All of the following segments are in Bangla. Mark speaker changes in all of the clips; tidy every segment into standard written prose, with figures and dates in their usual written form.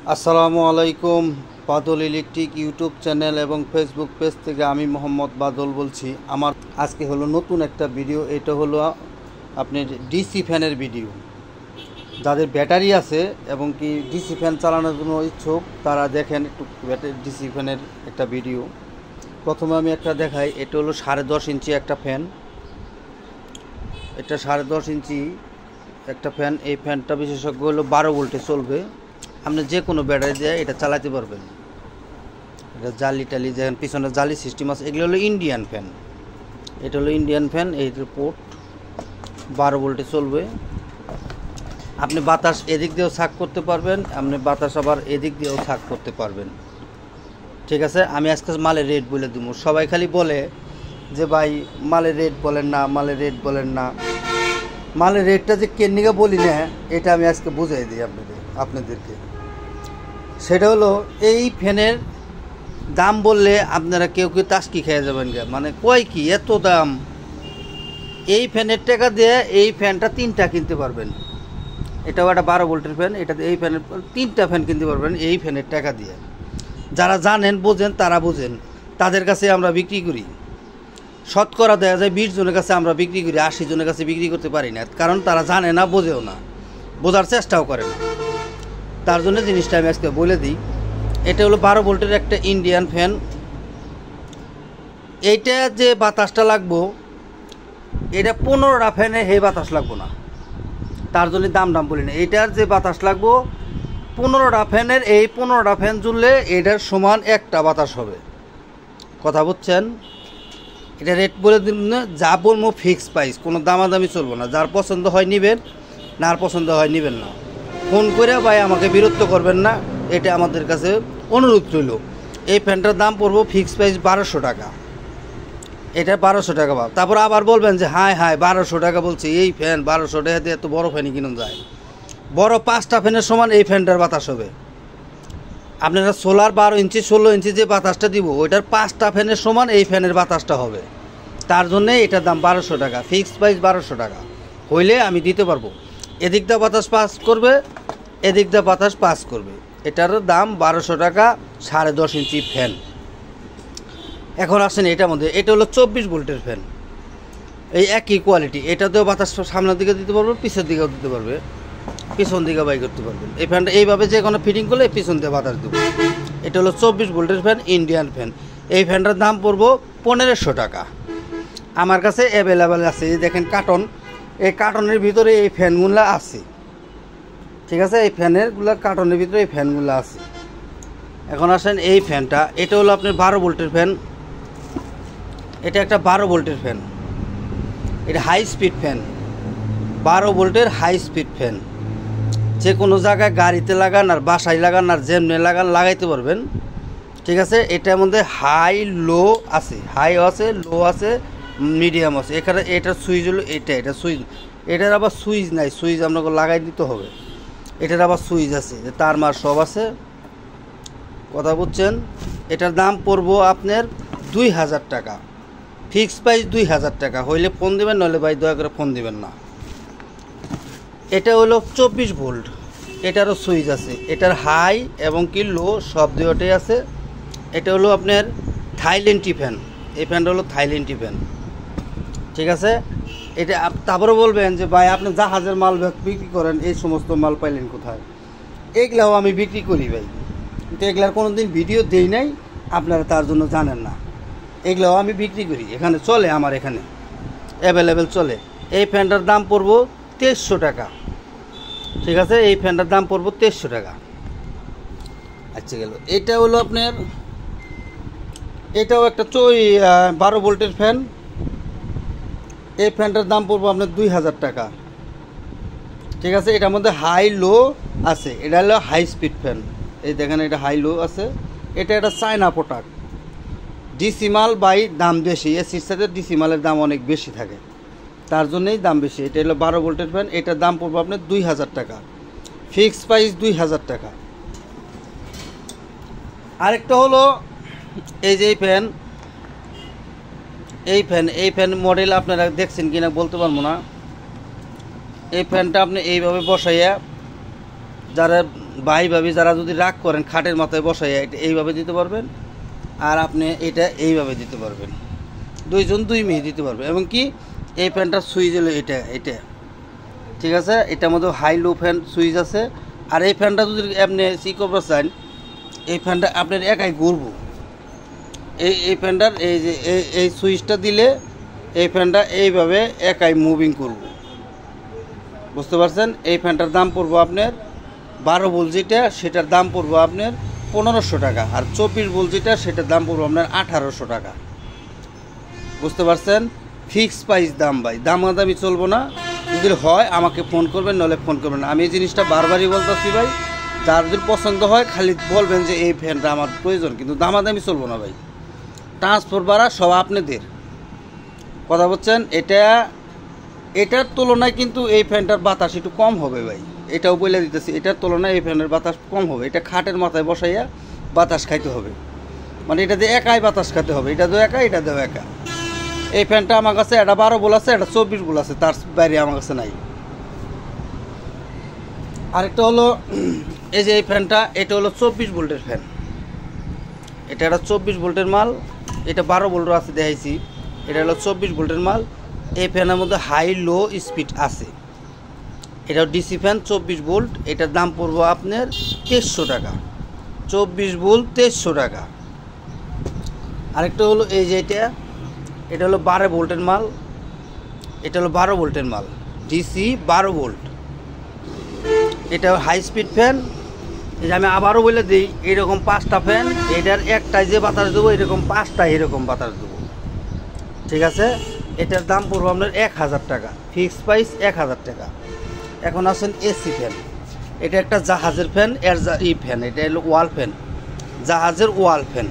Speaker 1: আসসালামু আলাইকুম। বাদল ইলেকট্রিক ইউটিউব চ্যানেল এবং ফেসবুক পেজ থেকে আমি মোহাম্মদ বাদল বলছি। আমার আজকে হলো নতুন একটা ভিডিও। এটা হলো আপনার ডিসি ফ্যানের ভিডিও। যাদের ব্যাটারি আছে এবং কি ডিসি ফ্যান চালানোর জন্য ইচ্ছুক তারা দেখেন একটু ডিসি ফ্যানের একটা ভিডিও। প্রথমে আমি একটা দেখাই। এটা হলো 10.5 ইঞ্চি একটা ফ্যান। এটা 10.5 ইঞ্চি একটা ফ্যান। এই ফ্যানটা বিশেষজ্ঞ হলো 12 ভোল্টে চলবে। আপনি যে কোনো ব্যাটারি দিয়ে এটা চালাতে পারবেন। এটা জালি টালি যেমন পিছনে জালি সিস্টেম আছে, এগুলো হলো ইন্ডিয়ান ফ্যান। এটা হলো ইন্ডিয়ান ফ্যান। এইটার পোর্ট 12 ভোল্টে চলবে। আপনি বাতাস এদিক দিয়েও ছাক করতে পারবেন, আপনি বাতাস আবার এদিক দিয়েও ছাক করতে পারবেন। ঠিক আছে, আমি আজকে মালের রেট বলে দেবো। সবাই খালি বলে যে ভাই মালের রেট বলেন না, মালের রেট বলেন না। মালের রেটটা যে কেনিকা বলি না, এটা আমি আজকে বুঝাই দিই আপনাদেরকে। সেটা হলো এই ফ্যানের দাম বললে আপনারা কেউ কেউ তাস্কি খেয়ে যাবেন গা, মানে কয় কি এত দাম। এই ফ্যানের টাকা দিয়ে এই ফ্যানটা 3টা কিনতে পারবেন। এটাও একটা 12 ভোল্টের ফ্যান। এটাতে এই ফ্যানের 3টা ফ্যান কিনতে পারবেন এই ফ্যানের টাকা দিয়ে। যারা জানেন বোঝেন তারা বোঝেন, তাদের কাছে আমরা বিক্রি করি। শতকরা দেওয়া যায় 20 জনের কাছে আমরা বিক্রি করি, 80 জনের কাছে বিক্রি করতে পারি না, কারণ তারা জানে না, বোঝেও না, বোঝার চেষ্টাও করে না। তার জন্য জিনিসটা আমি আজকে বলে দিই। এটা হলো 12 ভোল্টের একটা ইন্ডিয়ান ফ্যান। এইটা যে বাতাসটা লাগবো, এটা 15টা ফ্যানে হে বাতাস লাগবো না, তার জন্য দাম বলি না। এইটার যে বাতাস লাগবো 15টা ফ্যানের, এই 15টা ফ্যান জুড়লে এটার সমান একটা বাতাস হবে। কথা বুঝছেন? এটা রেট বলে দিন না, যা বলবো ফিক্স প্রাইস, কোনো দামাদামি চলবো না। যার পছন্দ হয় নেবেন, না আর পছন্দ হয় নেবেন না। ফোন করে ভাই আমাকে বিরক্ত করবেন না, এটা আমাদের কাছে অনুরোধ রইল। এই ফ্যানটার দাম পড়বো ফিক্স প্রাইস 1200 টাকা। এটা 1200 টাকা পাব। তারপর আবার বলবেন যে হায় 1200 টাকা বলছে, এই ফ্যান 1200 টাকা দিয়ে এত বড় ফ্যানই কিনুন যায়। বড় 5টা ফ্যানের সমান এই ফ্যানটার বাতাস হবে। আপনারা সোলার 12 ইঞ্চি 16 ইঞ্চি যে বাতাসটা দিব, ওইটার 5টা ফ্যানের সমান এই ফ্যানের বাতাসটা হবে। তার জন্যে এটার দাম 1200 টাকা, ফিক্সড প্রাইস 1200 টাকা হইলে আমি দিতে পারবো। এদিক দিয়ে বাতাস পাস করবে, এদিক দিয়ে বাতাস পাস করবে। এটার দাম 1200 টাকা, 10.5 ইঞ্চি ফ্যান। এখন আসেন এটার মধ্যে। এটা হলো 24 ভোল্টের ফ্যান। এই একই কোয়ালিটি। এটাতেও বাতাস সামনের দিকে দিতে পারবে, পিছের দিকেও দিতে পারবে, পিছন দিকে বাই করতে পারবেন। এই ফ্যানটা এইভাবে যে কোনো ফিটিং করলে পিছন দিয়ে বাতাস দেবো। এটা হলো 24 ভোল্টের ফ্যান, ইন্ডিয়ান ফ্যান। এই ফ্যানটার দাম পড়বো 1500 টাকা। আমার কাছে অ্যাভেলেবেল আছে। এই দেখেন কার্টন, এই কার্টনের ভিতরে এই ফ্যানগুলো আছে। ঠিক আছে, এই ফ্যানেরগুলো কার্টনের ভিতরে এই ফ্যানগুলো আছে। এখন আসেন এই ফ্যানটা। এটা হলো আপনার 12 ভোল্টের ফ্যান। এটা একটা 12 ভোল্টের ফ্যান। এটা হাই স্পিড ফ্যান, 12 ভোল্টের হাই স্পিড ফ্যান। যে কোনো জায়গায় গাড়িতে লাগান আর বাসায় লাগান আর যেমনি লাগান লাগাইতে পারবেন। ঠিক আছে, এটার মধ্যে হাই লো আছে, হাই আছে, লো আছে, মিডিয়াম আছে। এখানে এটার সুইচ হলো এটা সুইচ। এটার আবার সুইচ নাই, সুইচ আপনাকে লাগাই দিতে হবে। এটার আবার সুইচ আছে, তার মার সব আছে। কথা বুঝছেন? এটার দাম পড়বো আপনার 2000 টাকা, ফিক্স প্রাইস 2000 টাকা। হইলে ফোন দেবেন, নইলে ভাই দয়া করে ফোন দেবেন না। এটা হলো 24 ভোল্ট। এটারও সুইচ আছে। এটার হাই এবং কি লো সব দুটোই আছে। এটা হলো আপনার থাইল্যান্ডি ফ্যান। এই ফ্যানটা হলো থাইল্যান্ডি ফ্যান। ঠিক আছে, এটা তারপরে বলবেন যে ভাই আপনি জাহাজের মাল বিক্রি করেন, এই সমস্ত মাল পাইলেন কোথায়? এগুলাও আমি বিক্রি করি ভাই, কিন্তু এগুলার কোনো দিন ভিডিও দেই নাই, আপনারা তার জন্য জানেন না। এগুলাও আমি বিক্রি করি, এখানে চলে, আমার এখানে অ্যাভেলেবেল চলে। এই ফ্যানটার দাম পড়বো 2300 টাকা। ঠিক আছে, এই ফ্যানটার দাম পড়বো 2300 টাকা। আচ্ছা গেল। এটা হলো আপনার, এটাও একটা 12 ভোল্টের ফ্যান। এই ফ্যানটার দাম পড়বো আপনার 2000 টাকা। ঠিক আছে, এটার মধ্যে হাই লো আছে। এটা হলো হাই স্পিড ফ্যান। এই দেখেন, এটা হাই লো আছে। এটা একটা চায়না প্রোডাক্ট। ডিসি মাল বাই দাম বেশি, এসির সাথে ডিসি মালের দাম অনেক বেশি থাকে, তার জন্যই দাম বেশি। এটা হলো 12 ভোল্টের ফ্যান। এটার দাম পড়বে আপনার 2000 টাকা, ফিক্স প্রাইস 2000 টাকা। আরেকটা হলো এই যে এই ফ্যান মডেল আপনারা দেখছেন কিনা বলতে পারবো না। এই ফ্যানটা আপনি এইভাবে বসাইয়া যারা ভাই ভাবি যারা যদি রাগ করেন খাটের মাথায় বসাইয়া এটা এইভাবে দিতে পারবেন, আর আপনি এটা এইভাবে দিতে পারবেন, দুইজন দুই মেয়ে দিতে পারবে। এবং কি এই ফ্যানটার সুইচ হলো এটা এটা ঠিক আছে, এটার মধ্যে হাই লো ফ্যান সুইচ আছে। আর এই ফ্যানটা যদি আপনি সি করতে চান, এই ফ্যানটা আপনার একাই ঘুরবো। এই ফ্যানটার এই যে এই সুইচটা দিলে এই ফ্যানটা এইভাবে একাই মুভিং করব, বুঝতে পারছেন। এই ফ্যানটার দাম পড়বো আপনার 12 ভোল্ট যেটা, সেটার দাম পড়বো আপনার 1500 টাকা। আর 24 ভোল্ট যেটা, সেটার দাম পড়বো আপনার 1800 টাকা, বুঝতে পারছেন। ফিক্স প্রাইস দাম ভাই, দামাদামি চলবো না। যদি হয় আমাকে ফোন করবেন, নাহলে ফোন করবেন না। আমি এই জিনিসটা বারবারই বলতেছি ভাই, যার যদি পছন্দ হয় খালি বলবেন যে এই ফ্যানটা আমার প্রয়োজন, কিন্তু দামাদামি চলবো না ভাই। ট্রান্সপোর্ট ভাড়া সব আপনাদের, কথা বলছেন। এটার তুলনায় কিন্তু এই ফ্যানটার বাতাস একটু কম হবে ভাই, এটাও বলে দিতেছি। এটার তুলনায় এই ফ্যানের বাতাস কম হবে। এটা খাটের মাথায় বসাইয়া বাতাস খাইতে হবে, মানে এটা দিয়ে একাই বাতাস খাইতে হবে। এটা দেও একা, এটা দেও একা। এই ফ্যানটা আমার কাছে এটা 12 ভোল্ট আছে, এটা 24 ভোল্ট আছে, তার বাইরে আমার কাছে নাই। আরেকটা হলো এই যে এই ফ্যানটা, এটা হলো 24 ভোল্টের ফ্যান। এটা একটা 24 ভোল্টের মাল, এটা 12 ভোল্টও আছে দেখাইছি। এটা হলো 24 ভোল্টের মাল। এই ফ্যানের মধ্যে হাই লো স্পিড আছে। এটা ডিসি ফ্যান 24 ভোল্ট, এটার দাম পড়বো আপনার 2300 টাকা। 24 ভোল্ট 2300 টাকা। আরেকটা হলো এই যে এটা হলো 12 ভোল্টের মাল। এটা হলো 12 ভোল্টের মাল, ডিসি 12 ভোল্ট। এটা হাই স্পিড ফ্যান। এই যে আমি আবারও বলে দিই, এরকম 5টা ফ্যান, এটার একটাই যে বাতাস দেবো, এরকম 5টা এরকম বাতাস দেবো, ঠিক আছে। এটার দাম পড়বো আপনার 1000 টাকা, ফিক্স প্রাইস 1000 টাকা। এখন আসেন এসি ফ্যান। এটা একটা জাহাজের ফ্যান, ফ্যান এটা হলো ওয়াল ফ্যান, জাহাজের ওয়াল ফ্যান।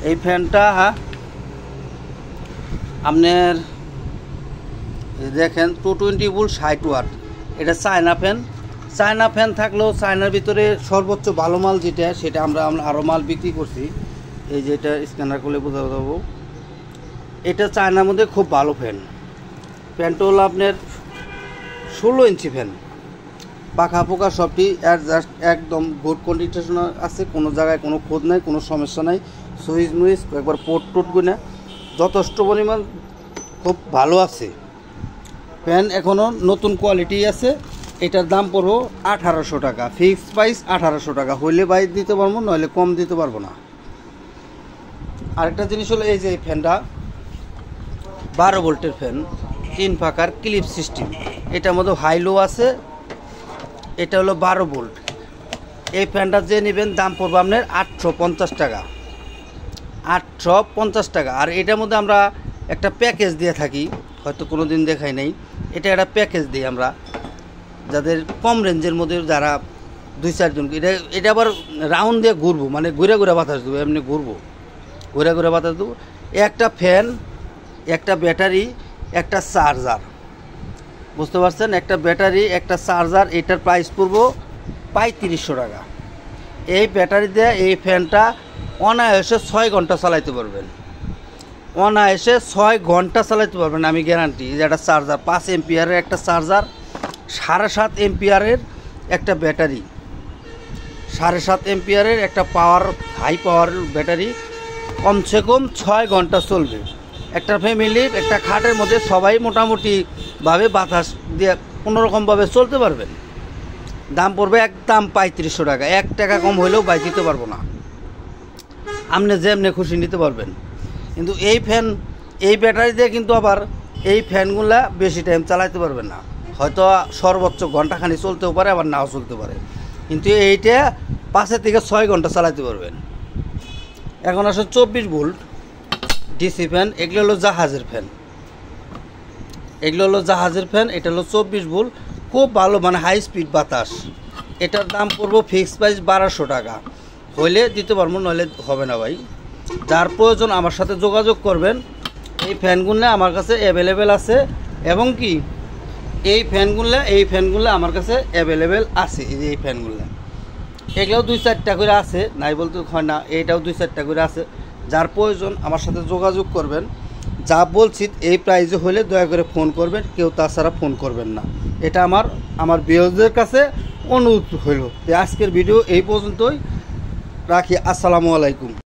Speaker 1: এই ফ্যানটা আপনার দেখেন 220 ভোল্ট 60 ওয়াট। এটা চায়না ফ্যান। চায়না ফ্যান থাকলেও চায়নার ভিতরে সর্বোচ্চ ভালো মাল যেটা, সেটা আমরা আরও মাল বিক্রি করছি। এই যে এটা স্ক্যানার করলে বোঝা যাবো। এটা চায়নার মধ্যে খুব ভালো ফ্যান। ফ্যানটা হলো আপনার 16 ইঞ্চি ফ্যান, পাখা পোকা সবটি অ্যাডজাস্ট, একদম গুড কন্ডিশন আছে, কোনো জায়গায় কোনো খোঁজ নাই, কোনো সমস্যা নাই। সুইচ মুইচ একবার পোর্ট টোট গুনা যথেষ্ট পরিমাণ খুব ভালো আছে। ফ্যান এখনও নতুন কোয়ালিটি আছে। এটার দাম পড়বো 1800 টাকা, ফিক্সড প্রাইস 1800 টাকা। হইলে বাইরে দিতে পারবো, নইলে কম দিতে পারবো না। আরেকটা জিনিস হলো এই যে এই ফ্যানটা 12 ভোল্টের ফ্যান, 3 ফাঁকার ক্লিপ সিস্টেম। এটার মধ্যে হাই লো আছে। এটা হলো 12 ভোল্ট। এই ফ্যানটা যে নেবেন দাম পড়বে আপনার 850 টাকা, 850 টাকা। আর এটার মধ্যে আমরা একটা প্যাকেজ দিয়ে থাকি, হয়তো কোনো দিন দেখাই নাই। এটা একটা প্যাকেজ দিই আমরা, যাদের কম রেঞ্জের মধ্যে, যারা 2-4 জন। এটা আবার রাউন্ড দিয়ে ঘুরবো, মানে ঘুরে ঘুরে বাতাস দেবো, এমনি ঘুরবো, ঘুরে ঘুরে বাতাস দেবো। একটা ফ্যান, একটা ব্যাটারি, একটা চার্জার, বুঝতে পারছেন। একটা ব্যাটারি, একটা চার্জার। এটার প্রাইস পড়বো 3500 টাকা। এই ব্যাটারি দিয়ে এই ফ্যানটা অনায়াসে 6 ঘন্টা চালাইতে পারবেন, অনায়াসে 6 ঘন্টা চালাইতে পারবেন, আমি গ্যারান্টি। যে একটা চার্জার 5 এম্পিয়ারের একটা চার্জার, 7.5 এম্পিয়ারের একটা ব্যাটারি, 7.5 এম্পিয়ারের একটা পাওয়ার, হাই পাওয়ার ব্যাটারি, কমসে কম 6 ঘন্টা চলবে। একটা ফ্যামিলি, একটা খাটের মধ্যে সবাই মোটামুটিভাবে বাতাস দিয়ে কোনোরকমভাবে চলতে পারবেন। দাম পড়বে একদম 3500 টাকা, 1 টাকা কম হইলেও বাই দিতে পারবো না। আপনি যেমনি খুশি নিতে পারবেন। কিন্তু এই ফ্যান, এই ব্যাটারি দিয়ে কিন্তু আবার এই ফ্যানগুলা বেশি টাইম চালাইতে পারবেন না, হয়তো সর্বোচ্চ ঘন্টাখানি চলতেও পারে, আবার নাও চলতে পারে। কিন্তু এইটা 5 থেকে 6 ঘন্টা চালাইতে পারবেন। এখন আসলে 24 ভোল্ট ডিসি ফ্যান। এগুলো হলো জাহাজের ফ্যান, এগুলো হলো জাহাজের ফ্যান। এটা হলো 24 ভোল্ট, খুব ভালো, মানে হাই স্পিড বাতাস। এটার দাম পড়বো ফিক্সড প্রাইস 1200 টাকা। হইলে দিতে পারবো, নইলে হবে না ভাই। যার প্রয়োজন আমার সাথে যোগাযোগ করবেন। এই ফ্যানগুলো আমার কাছে অ্যাভেলেবেল আছে, এবং কি এই ফ্যানগুলো আমার কাছে অ্যাভেলেবেল আছে। এই যে এই ফ্যানগুলো, এগুলোও 2-4টা করে আছে, নাই বলতে হয় না, এইটাও 2-4টা করে আছে। যার প্রয়োজন আমার সাথে যোগাযোগ করবেন। যা বলছি এই প্রাইজে হলে দয়া করে ফোন করবেন, কেউ তাছাড়া ফোন করবেন না। এটা আমার ভিউয়ারদের কাছে অনুরোধ হইল। তো আজকের ভিডিও এই পর্যন্তই রাখি। আসসালামু আলাইকুম।